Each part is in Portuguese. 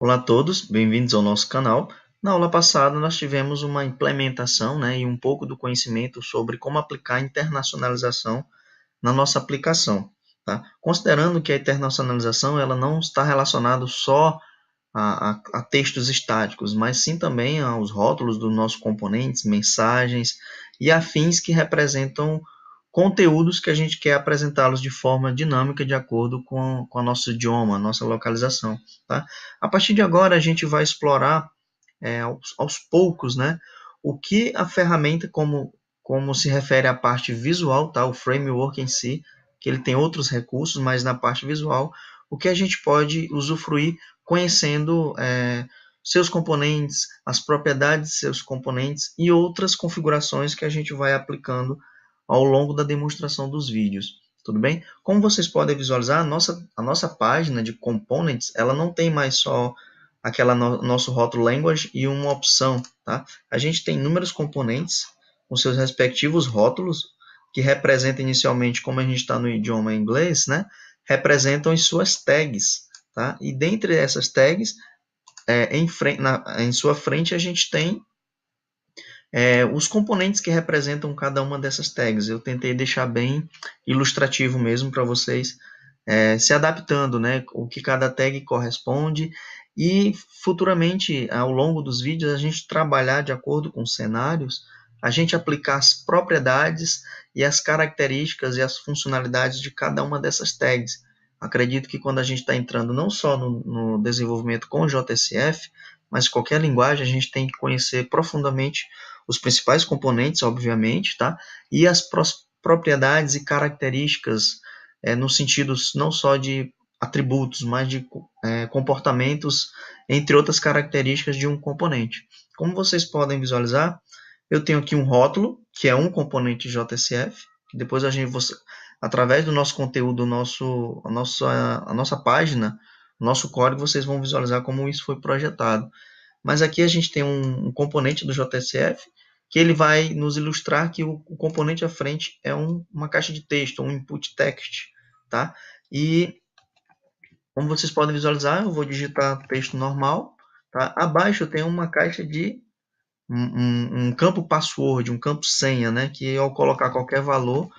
Olá a todos, bem-vindos ao nosso canal. Na aula passada nós tivemos uma implementação, e um pouco do conhecimento sobre como aplicar a internacionalização na nossa aplicação. Tá? Considerando que a internacionalização ela não está relacionada só a textos estáticos, mas sim também aos rótulos dos nossos componentes, mensagens e afins que representam conteúdos que a gente quer apresentá-los de forma dinâmica de acordo com o nosso idioma, a nossa localização. Tá? A partir de agora a gente vai explorar aos poucos, o que a ferramenta, como se refere à parte visual, tá? O framework em si, que ele tem outros recursos, mas na parte visual, o que a gente pode usufruir conhecendo seus componentes, as propriedades de seus componentes e outras configurações que a gente vai aplicando ao longo da demonstração dos vídeos. Tudo bem? Como vocês podem visualizar, a nossa página de components, ela não tem mais só aquela nosso rótulo language e uma opção, tá? A gente tem inúmeros componentes com seus respectivos rótulos que representam inicialmente, como a gente está no idioma inglês, representam as suas tags, tá? E dentre essas tags, em sua frente a gente tem os componentes que representam cada uma dessas tags. Eu tentei deixar bem ilustrativo mesmo para vocês se adaptando, o que cada tag corresponde e futuramente, ao longo dos vídeos, a gente trabalhar de acordo com os cenários, a gente aplicar as propriedades e as características e as funcionalidades de cada uma dessas tags. Acredito que quando a gente está entrando não só no desenvolvimento com o JSF, mas qualquer linguagem, a gente tem que conhecer profundamente os principais componentes, obviamente, tá? E as propriedades e características no sentido não só de atributos, mas de comportamentos, entre outras características de um componente. Como vocês podem visualizar, eu tenho aqui um rótulo, que é um componente JSF, que depois a gente, através do nosso conteúdo, a nossa página, nosso código, vocês vão visualizar como isso foi projetado. Mas aqui a gente tem um componente do JSF, que ele vai nos ilustrar que o componente à frente é uma caixa de texto, um input text, tá? E como vocês podem visualizar, eu vou digitar texto normal, tá? Abaixo tem uma caixa de um campo password, um campo senha, que ao colocar qualquer valor,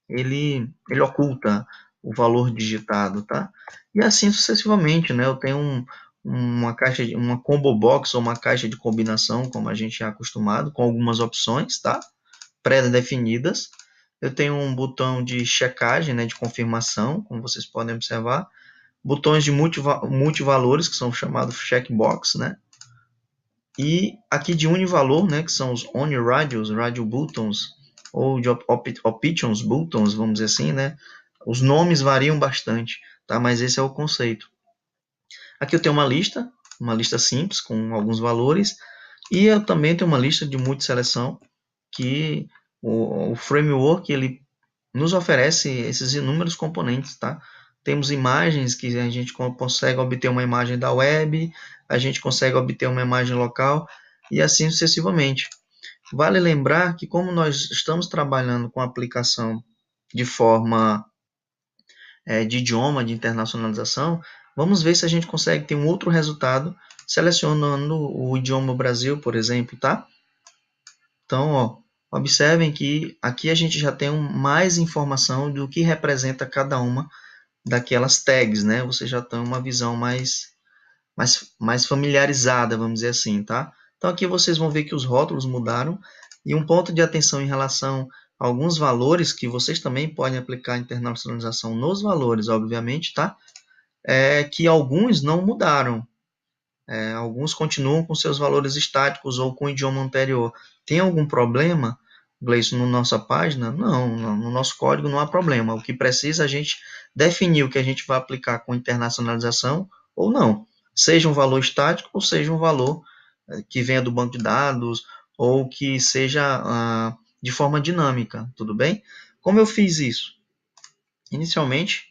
ele oculta o valor digitado, tá? E assim sucessivamente, eu tenho uma caixa uma combo box ou uma caixa de combinação, como a gente é acostumado, com algumas opções, tá? Pré-definidas. Eu tenho um botão de checagem, de confirmação, como vocês podem observar. Botões de multivalores, que são chamados checkbox, E aqui de univalor, que são os onRadius, radio buttons, ou de options buttons, vamos dizer assim, Os nomes variam bastante, tá? Mas esse é o conceito. Aqui eu tenho uma lista simples com alguns valores, e eu também tenho uma lista de multiseleção que o framework ele nos oferece esses inúmeros componentes, tá? Temos imagens que a gente consegue obter uma imagem da web, a gente consegue obter uma imagem local e assim sucessivamente. Vale lembrar que como nós estamos trabalhando com a aplicação de forma de idioma, de internacionalização, vamos ver se a gente consegue ter um outro resultado selecionando o idioma Brasil, por exemplo, tá? Então, observem que aqui a gente já tem mais informação do que representa cada uma daquelas tags, Você já tem uma visão mais familiarizada, vamos dizer assim, tá? Então, aqui vocês vão ver que os rótulos mudaram e um ponto de atenção em relação a alguns valores que vocês também podem aplicar a internacionalização nos valores, obviamente, tá? É que alguns não mudaram. Alguns continuam com seus valores estáticos ou com o idioma anterior. Tem algum problema, Gleison, na nossa página? Não, no nosso código não há problema. O que precisa a gente definir o que a gente vai aplicar com internacionalização ou não. Seja um valor estático ou seja um valor que venha do banco de dados ou que seja de forma dinâmica, tudo bem? Como eu fiz isso? Inicialmente,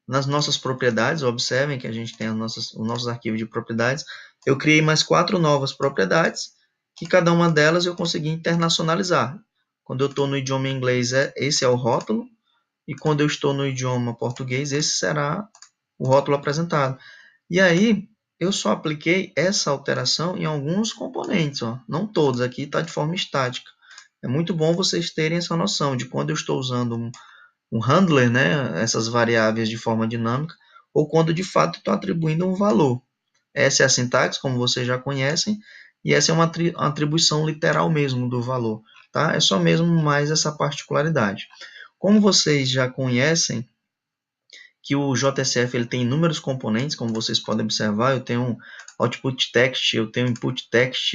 nas nossas propriedades, observem que a gente tem os nossos arquivos de propriedades, eu criei mais 4 novas propriedades, que cada uma delas eu consegui internacionalizar. Quando eu estou no idioma inglês, esse é o rótulo, e quando eu estou no idioma português, esse será o rótulo apresentado. E aí, eu só apliquei essa alteração em alguns componentes, ó, não todos, aqui está de forma estática. É muito bom vocês terem essa noção de quando eu estou usando um handler, né, essas variáveis de forma dinâmica, ou quando de fato estou atribuindo um valor. Essa é a sintaxe, como vocês já conhecem, e essa é uma atribuição literal mesmo do valor. Tá? É só mesmo mais essa particularidade. Como vocês já conhecem, que o JSF ele tem inúmeros componentes, como vocês podem observar, eu tenho um output text, eu tenho input text,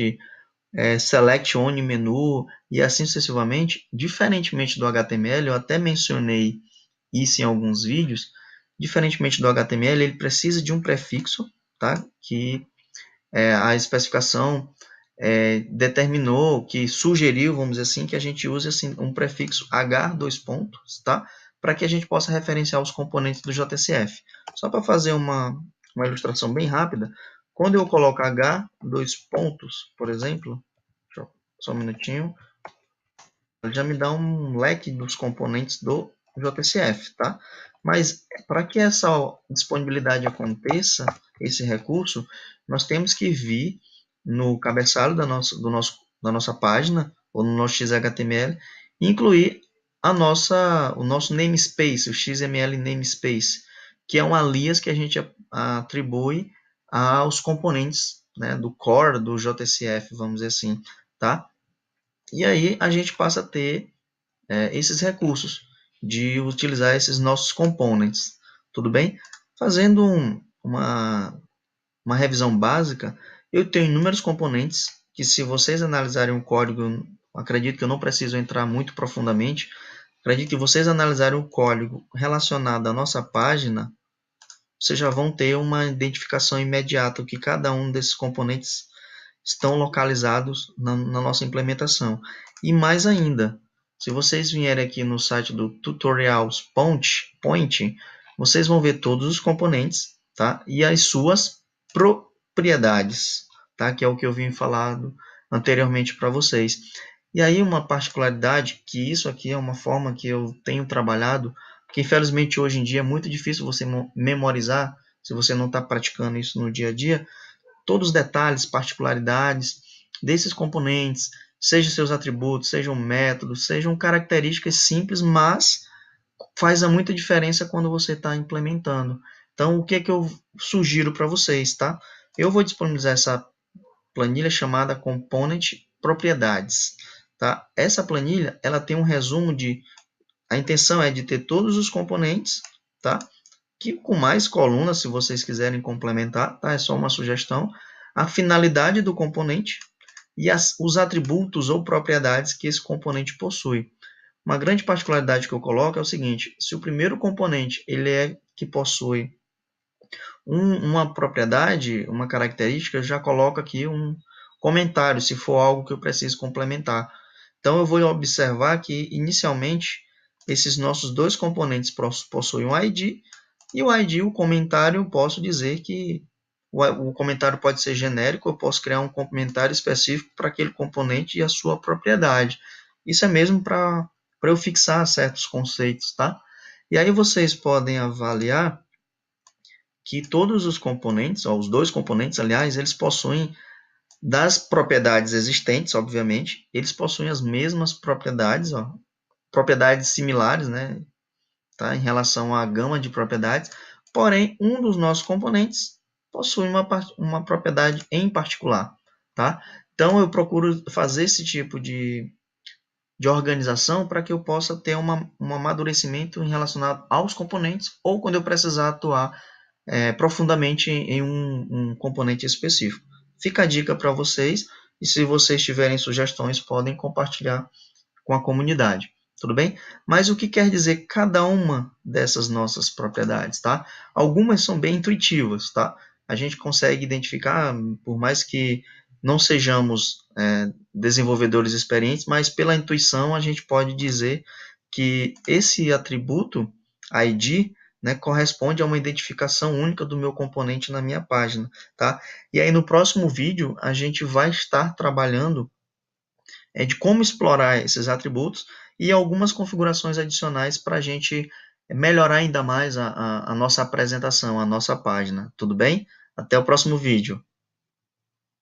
select on menu e assim sucessivamente. Diferentemente do HTML, eu até mencionei isso em alguns vídeos, diferentemente do HTML, ele precisa de um prefixo, tá? Que a especificação determinou, que sugeriu, vamos dizer assim, que a gente use assim, um prefixo H, dois pontos, tá? Para que a gente possa referenciar os componentes do JSF. Só para fazer uma ilustração bem rápida, quando eu coloco H, dois pontos, por exemplo, só um minutinho, ele já me dá um leque dos componentes do JSF, tá? Mas para que essa disponibilidade aconteça, esse recurso, nós temos que vir no cabeçalho da nossa página, ou no nosso XHTML, incluir o nosso namespace, o XML namespace, que é um alias que a gente atribui aos componentes, né, do core do JSF, vamos dizer assim, tá? E aí a gente passa a ter esses recursos de utilizar esses nossos components, tudo bem? Fazendo uma revisão básica, eu tenho inúmeros componentes que, se vocês analisarem o código, acredito que eu não preciso entrar muito profundamente, acredito que vocês analisarem o código relacionado à nossa página, vocês já vão ter uma identificação imediata que cada um desses componentes estão localizados na nossa implementação. E mais ainda, se vocês vierem aqui no site do Tutorials Point, vocês vão ver todos os componentes, tá? E as suas propriedades, tá? Que é o que eu vim falando anteriormente para vocês. E aí uma particularidade, que isso aqui é uma forma que eu tenho trabalhado, que infelizmente hoje em dia é muito difícil você memorizar, se você não está praticando isso no dia a dia, todos os detalhes, particularidades desses componentes, sejam seus atributos, sejam métodos, sejam características simples, mas faz muita diferença quando você está implementando. Então, o que é que eu sugiro para vocês, tá? Eu vou disponibilizar essa planilha chamada Component Propriedades, tá? Essa planilha, ela tem um resumo a intenção é de ter todos os componentes, tá? Que com mais colunas, se vocês quiserem complementar, tá? É só uma sugestão. A finalidade do componente e os atributos ou propriedades que esse componente possui. Uma grande particularidade que eu coloco é o seguinte: se o primeiro componente ele é que possui uma propriedade, uma característica, eu já coloco aqui um comentário, se for algo que eu preciso complementar. Então, eu vou observar que, inicialmente, esses nossos dois componentes possuem um ID, e o ID, o comentário, eu posso dizer que o comentário pode ser genérico, eu posso criar um comentário específico para aquele componente e a sua propriedade. Isso é mesmo para eu fixar certos conceitos, tá? E aí vocês podem avaliar que todos os componentes, ó, os dois componentes, aliás, eles possuem das propriedades existentes, obviamente, eles possuem as mesmas propriedades, ó, propriedades similares, né, tá, em relação à gama de propriedades, porém, um dos nossos componentes possui uma propriedade em particular, tá? Então, eu procuro fazer esse tipo de organização para que eu possa ter um amadurecimento em relacionado aos componentes ou quando eu precisar atuar profundamente em um componente específico. Fica a dica para vocês e se vocês tiverem sugestões podem compartilhar com a comunidade, tudo bem? Mas o que quer dizer cada uma dessas nossas propriedades, tá? Algumas são bem intuitivas, tá? A gente consegue identificar, por mais que não sejamos desenvolvedores experientes, mas pela intuição a gente pode dizer que esse atributo, ID, né, corresponde a uma identificação única do meu componente na minha página, tá? E aí no próximo vídeo a gente vai estar trabalhando de como explorar esses atributos e algumas configurações adicionais para a gente melhorar ainda mais a nossa apresentação, a nossa página, tudo bem? Até o próximo vídeo.